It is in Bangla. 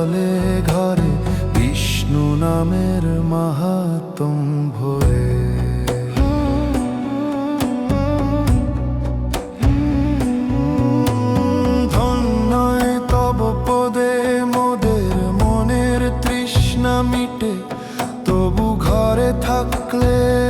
চলে ঘরে বিষ্ণু নামের মাহাত্ম্য ভরে। ধন্যই তব পদে মোদের মনের তৃষ্ণা মিটে, তবু ঘরে থাকলে